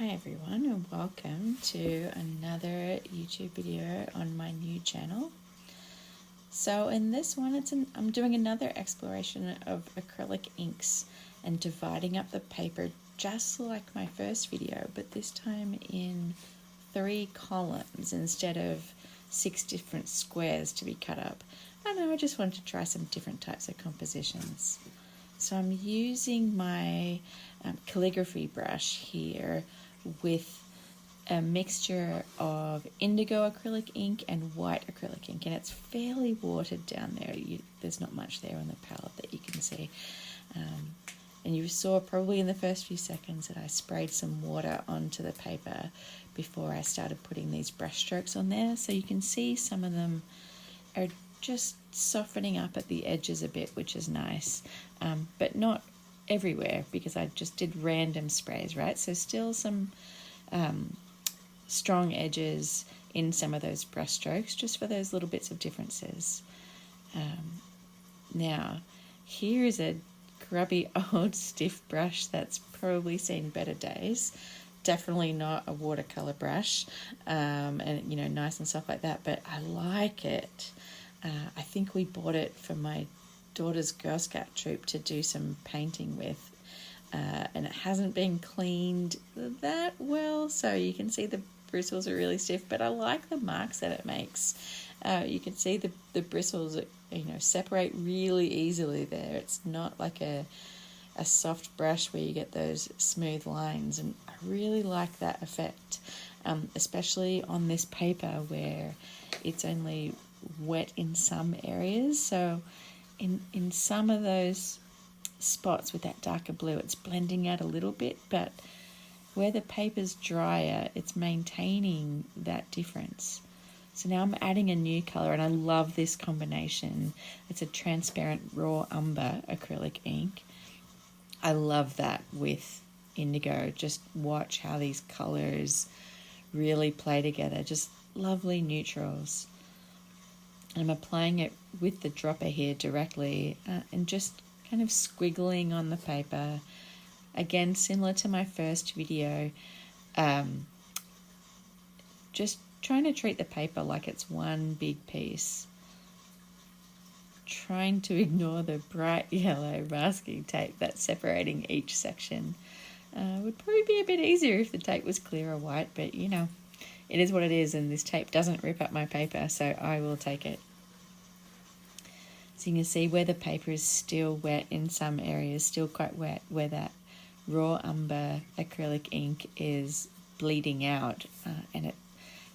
Hi everyone and welcome to another YouTube video on my new channel. So in this one I'm doing another exploration of acrylic inks and dividing up the paper just like my first video, but this time in 3 columns instead of 6 different squares to be cut up. I don't know, I just wanted to try some different types of compositions. So I'm using my calligraphy brush here with a mixture of indigo acrylic ink and white acrylic ink, and it's fairly watered down there. There's not much there on the palette that you can see. And you saw probably in the first few seconds that I sprayed some water onto the paper before I started putting these brush strokes on there. So you can see some of them are just softening up at the edges a bit, which is nice, but not everywhere because I just did random sprays, right? So still some strong edges in some of those brush strokes just for those little bits of differences. Now, here is a grubby old stiff brush that's probably seen better days. Definitely not a watercolor brush, and you know, nice and stuff like that, but I like it. I think we bought it for my daughter's Girl Scout troop to do some painting with, and it hasn't been cleaned that well, so you can see the bristles are really stiff, but I like the marks that it makes. You can see the bristles, you know, separate really easily there. It's not like a soft brush where you get those smooth lines, and I really like that effect, especially on this paper where it's only wet in some areas. So in some of those spots with that darker blue, it's blending out a little bit, but where the paper's drier, it's maintaining that difference. So now I'm adding a new color, and I love this combination. It's a transparent raw umber acrylic ink. I love that with indigo. Just watch how these colors really play together. Just lovely neutrals. I'm applying it with the dropper here directly, and just kind of squiggling on the paper. Again, similar to my first video, just trying to treat the paper like it's one big piece. Trying to ignore the bright yellow masking tape that's separating each section. Would probably be a bit easier if the tape was clear or white, but you know, it is what it is, and this tape doesn't rip up my paper, so I will take it. So you can see where the paper is still wet in some areas, still quite wet, where that raw umber acrylic ink is bleeding out, and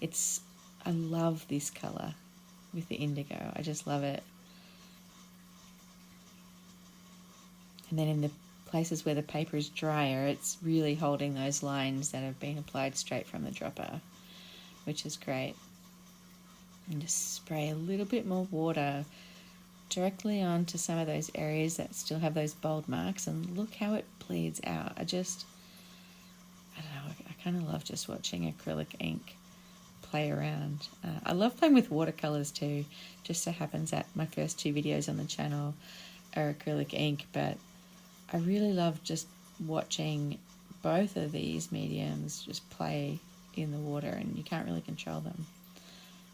I love this color with the indigo. I just love it. And then in the places where the paper is drier, it's really holding those lines that have been applied straight from the dropper, which is great. And just spray a little bit more water directly onto some of those areas that still have those bold marks, and look how it bleeds out. I don't know, I kind of love just watching acrylic ink play around. I love playing with watercolors too. Just so happens that my first 2 videos on the channel are acrylic ink, but I really love just watching both of these mediums just play in the water, and you can't really control them.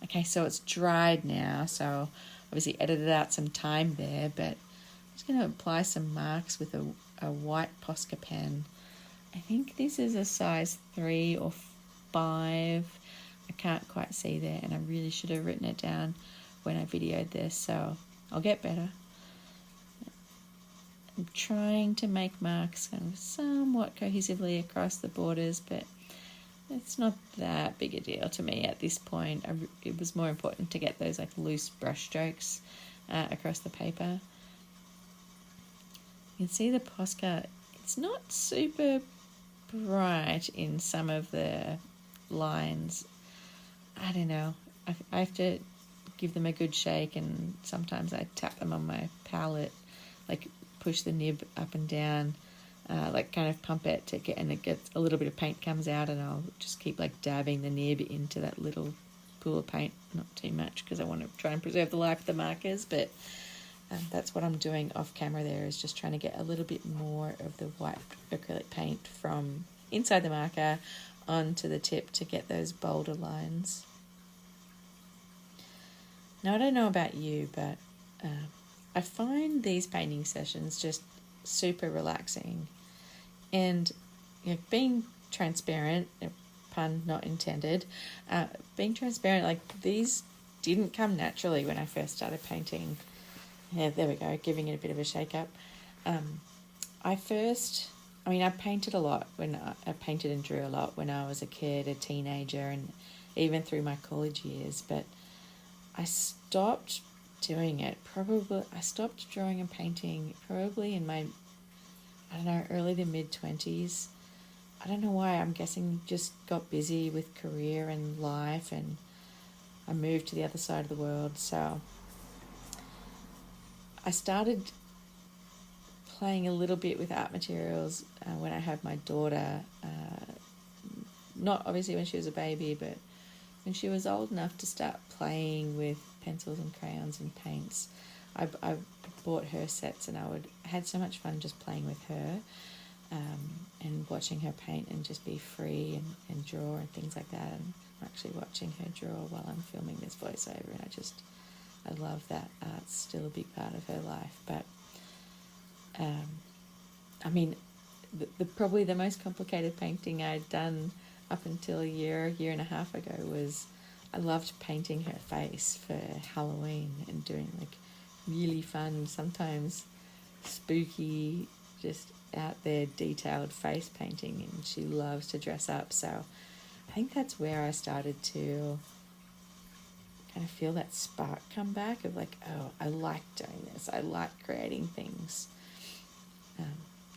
Okay, so it's dried now, so obviously edited out some time there, but I'm just going to apply some marks with a white Posca pen. I think this is a size 3 or 5. I can't quite see there, and I really should have written it down when I videoed this, so I'll get better. I'm trying to make marks kind of somewhat cohesively across the borders, but it's not that big a deal to me at this point. It was more important to get those like loose brush strokes across the paper. You can see the Posca, it's not super bright in some of the lines. I don't know. I have to give them a good shake, and sometimes I tap them on my palette, like push the nib up and down, like kind of pump it to get, and it gets a little bit of paint comes out, and I'll just keep like dabbing the nib into that little pool of paint, not too much because I want to try and preserve the life of the markers, but that's what I'm doing off camera there, is just trying to get a little bit more of the white acrylic paint from inside the marker onto the tip to get those bolder lines. Now, I don't know about you, but I find these painting sessions just super relaxing. And being transparent, pun not intended, being transparent, like these didn't come naturally when I first started painting. Yeah, there we go, giving it a bit of a shake up. I painted a lot when I painted and drew a lot when I was a kid, a teenager, and even through my college years. But I stopped doing it. I stopped drawing and painting probably in my, early to mid-20s. I don't know why. I'm guessing just got busy with career and life, and I moved to the other side of the world. So I started playing a little bit with art materials when I had my daughter, not obviously when she was a baby, but when she was old enough to start playing with pencils and crayons and paints. I bought her sets, and I had so much fun just playing with her and watching her paint and just be free and draw and things like that. And I'm actually watching her draw while I'm filming this voiceover, and I love that. Art's still a big part of her life. But probably the most complicated painting I'd done up until a year and a half ago was I loved painting her face for Halloween and doing like really fun, sometimes spooky, just out there detailed face painting, and she loves to dress up. So I think that's where I started to kind of feel that spark come back of like, oh, I like doing this. I like creating things.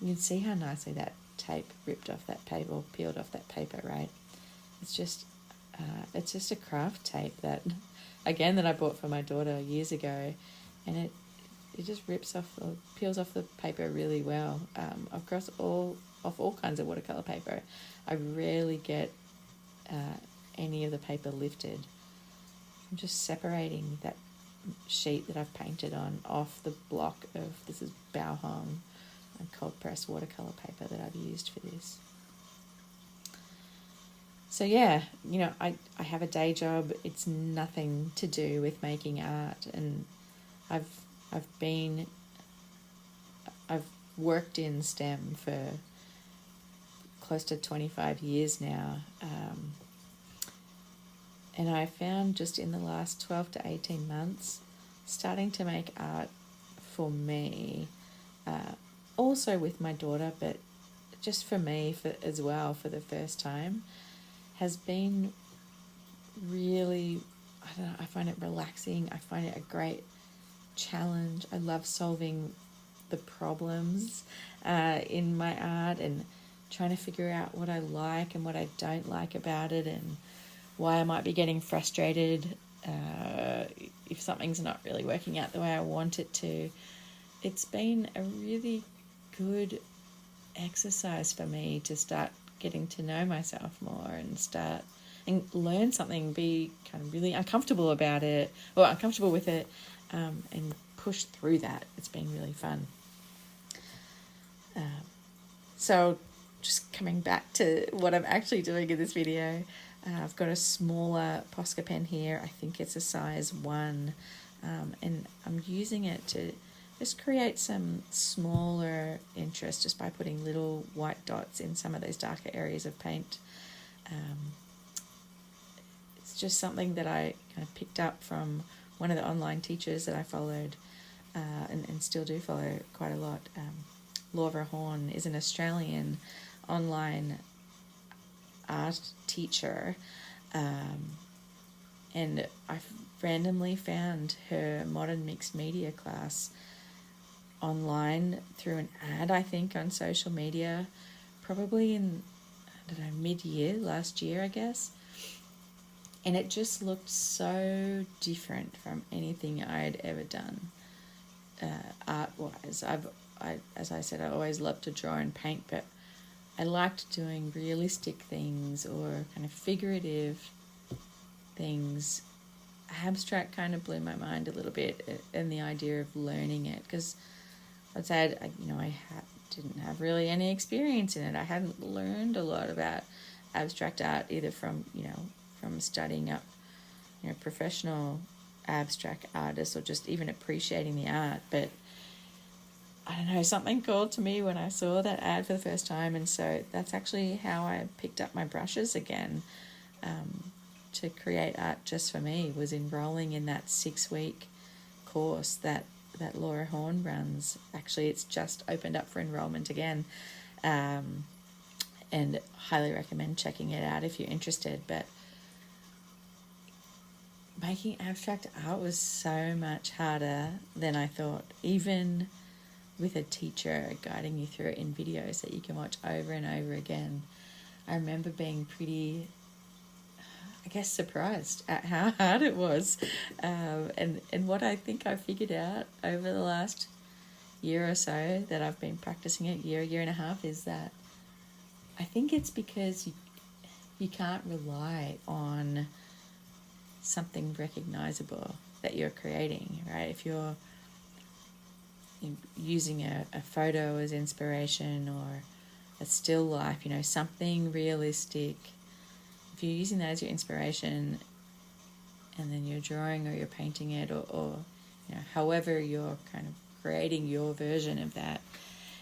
You can see how nicely that tape ripped off that paper or peeled off that paper, right? It's just a craft tape that I bought for my daughter years ago, and it just rips off or peels off the paper really well. Across all kinds of watercolor paper, I rarely get any of the paper lifted. I'm just separating that sheet that I've painted on off the block of, this is Bauhong, a cold press watercolor paper that I've used for this. So yeah, I have a day job. It's nothing to do with making art, and I've worked in STEM for close to 25 years now, and I found just in the last 12 to 18 months starting to make art for me, also with my daughter, but just for me as well for the first time, has been really, I find it relaxing. I find it a great challenge. I love solving the problems in my art and trying to figure out what I like and what I don't like about it, and why I might be getting frustrated if something's not really working out the way I want it to. It's been a really good exercise for me to start getting to know myself more and learn something, be kind of really uncomfortable about it or uncomfortable with it, and push through that. It's been really fun. So just coming back to what I'm actually doing in this video, I've got a smaller Posca pen here. I think it's a size 1, and I'm using it to just create some smaller interest just by putting little white dots in some of those darker areas of paint. It's just something that I kind of picked up from one of the online teachers that I followed and still do follow quite a lot. Laura Horn is an Australian online art teacher, and I randomly found her modern mixed media class online through an ad, I think, on social media, probably in, mid-year, last year, I guess. And it just looked so different from anything I'd ever done art-wise. As I said, I always loved to draw and paint, but I liked doing realistic things or kind of figurative things. Abstract kind of blew my mind a little bit, and the idea of learning it, because I'd say I didn't have really any experience in it. I hadn't learned a lot about abstract art, either from, from studying up, professional abstract artists, or just even appreciating the art. But I don't know, something called to me when I saw that ad for the first time, and so that's actually how I picked up my brushes again, to create art just for me, was enrolling in that 6-week course that Laura Horn runs. Actually, it's just opened up for enrollment again, and highly recommend checking it out if you're interested. But making abstract art was so much harder than I thought, even with a teacher guiding you through it in videos that you can watch over and over again. I remember being pretty, I guess, surprised at how hard it was. And what I think I figured out over the last year or so that I've been practicing it, year and a half, is that I think it's because you can't rely on something recognizable that you're creating, right? If you're using a photo as inspiration, or a still life, something realistic, if you're using that as your inspiration and then you're drawing or you're painting it, or however you're kind of creating your version of that,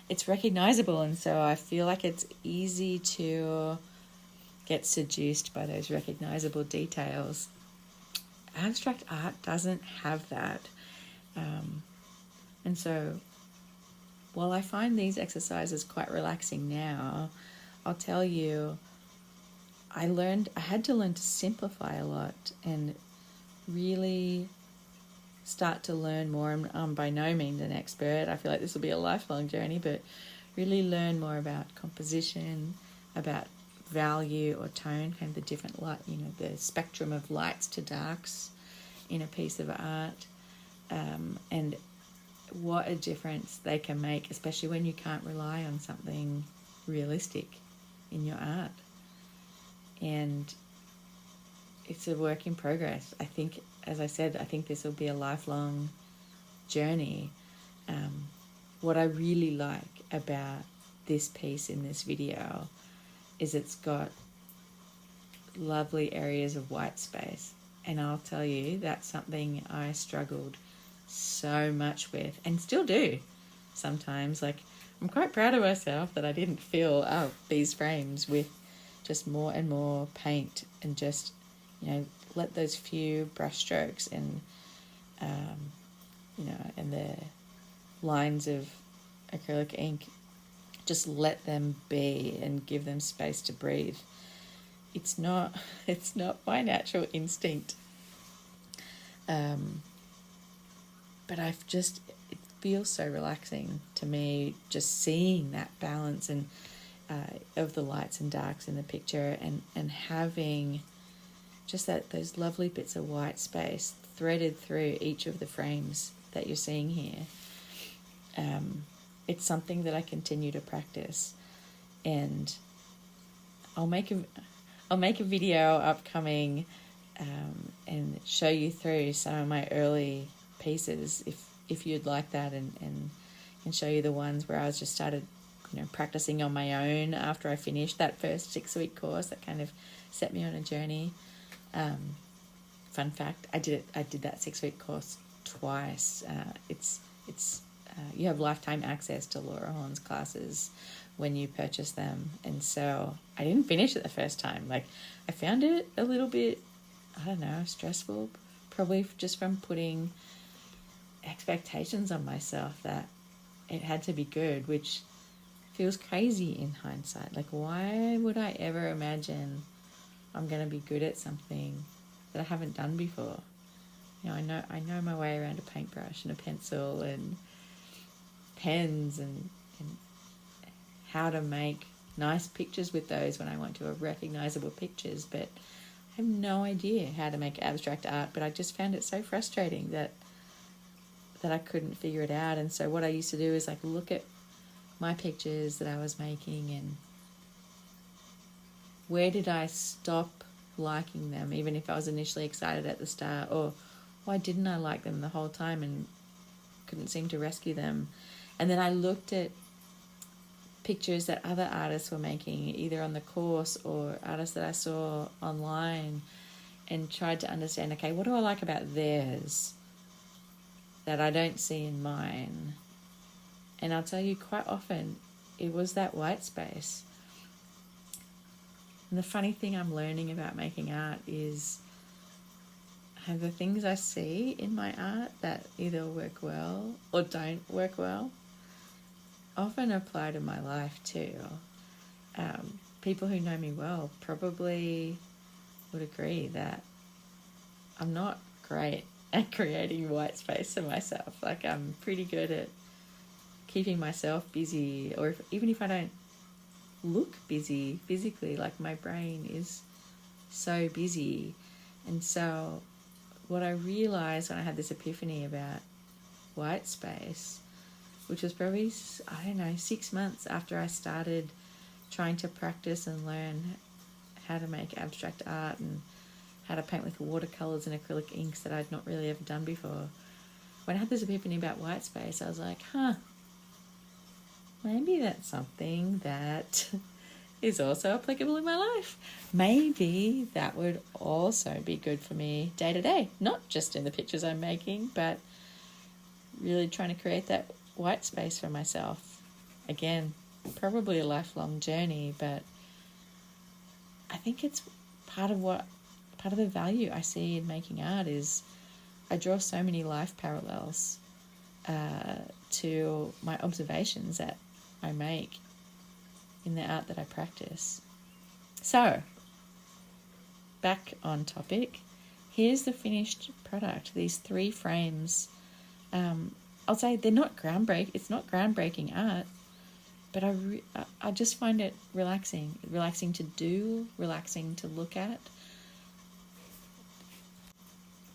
it's recognizable. And so I feel like it's easy to get seduced by those recognizable details. Abstract art doesn't have that. And so while I find these exercises quite relaxing now, I'll tell you, I had to learn to simplify a lot and really start to learn more. I'm by no means an expert. I feel like this will be a lifelong journey, but really learn more about composition, about value or tone, kind of the different light, the spectrum of lights to darks in a piece of art, and what a difference they can make, especially when you can't rely on something realistic in your art. And it's a work in progress. I think, as I said, I think this will be a lifelong journey. What I really like about this piece in this video is it's got lovely areas of white space. And I'll tell you, that's something I struggled so much with, and still do sometimes. Like, I'm quite proud of myself that I didn't fill up these frames with just more and more paint, and just, let those few brush strokes and, and the lines of acrylic ink, just let them be and give them space to breathe. It's not my natural instinct. But it feels so relaxing to me just seeing that balance and of the lights and darks in the picture, and having just those lovely bits of white space threaded through each of the frames that you're seeing here. It's something that I continue to practice, and I'll make a video upcoming and show you through some of my early pieces if you'd like that, and show you the ones where I was just started practicing on my own after I finished that first 6-week course that kind of set me on a journey. Fun fact, I did that 6-week course twice. You have lifetime access to Laura Horn's classes when you purchase them, and so I didn't finish it the first time. Like, I found it a little bit, I don't know, stressful, probably just from putting expectations on myself that it had to be good, which feels crazy in hindsight. Like, why would I ever imagine I'm going to be good at something that I haven't done before? I know my way around a paintbrush and a pencil and pens and how to make nice pictures with those when I want to have recognizable pictures, but I have no idea how to make abstract art. But I just found it so frustrating that I couldn't figure it out. And so what I used to do is look at my pictures that I was making, and where did I stop liking them, even if I was initially excited at the start, or why didn't I like them the whole time and couldn't seem to rescue them? And then I looked at pictures that other artists were making, either on the course or artists that I saw online, and tried to understand, okay, what do I like about theirs that I don't see in mine? And I'll tell you, quite often it was that white space. And the funny thing I'm learning about making art is how the things I see in my art that either work well or don't work well often apply to my life too. People who know me well probably would agree that I'm not great at creating white space for myself. Like, I'm pretty good at keeping myself busy, or even if I don't look busy physically, like my brain is so busy. And so what I realized when I had this epiphany about white space, which was probably, 6 months after I started trying to practice and learn how to make abstract art and how to paint with watercolors and acrylic inks that I'd not really ever done before. When I had this epiphany about white space, I was like, maybe that's something that is also applicable in my life. Maybe that would also be good for me day to day, not just in the pictures I'm making, but really trying to create that white space for myself. Again, probably a lifelong journey, but I think it's part of the value I see in making art is I draw so many life parallels to my observations that I make in the art that I practice. So, back on topic, here's the finished product. These 3 frames. I'll say they're not it's not groundbreaking art, but I just find it relaxing to do, relaxing to look at.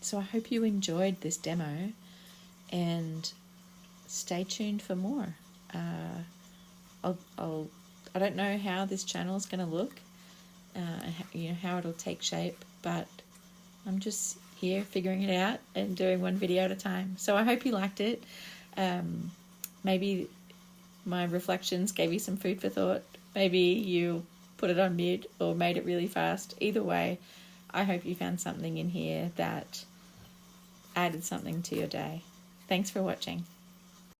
So I hope you enjoyed this demo, and stay tuned for more. I don't know how this channel is going to look, how it'll take shape, but I'm just here figuring it out and doing one video at a time. So I hope you liked it. Maybe my reflections gave you some food for thought. Maybe you put it on mute or made it really fast. Either way, I hope you found something in here that added something to your day. Thanks for watching.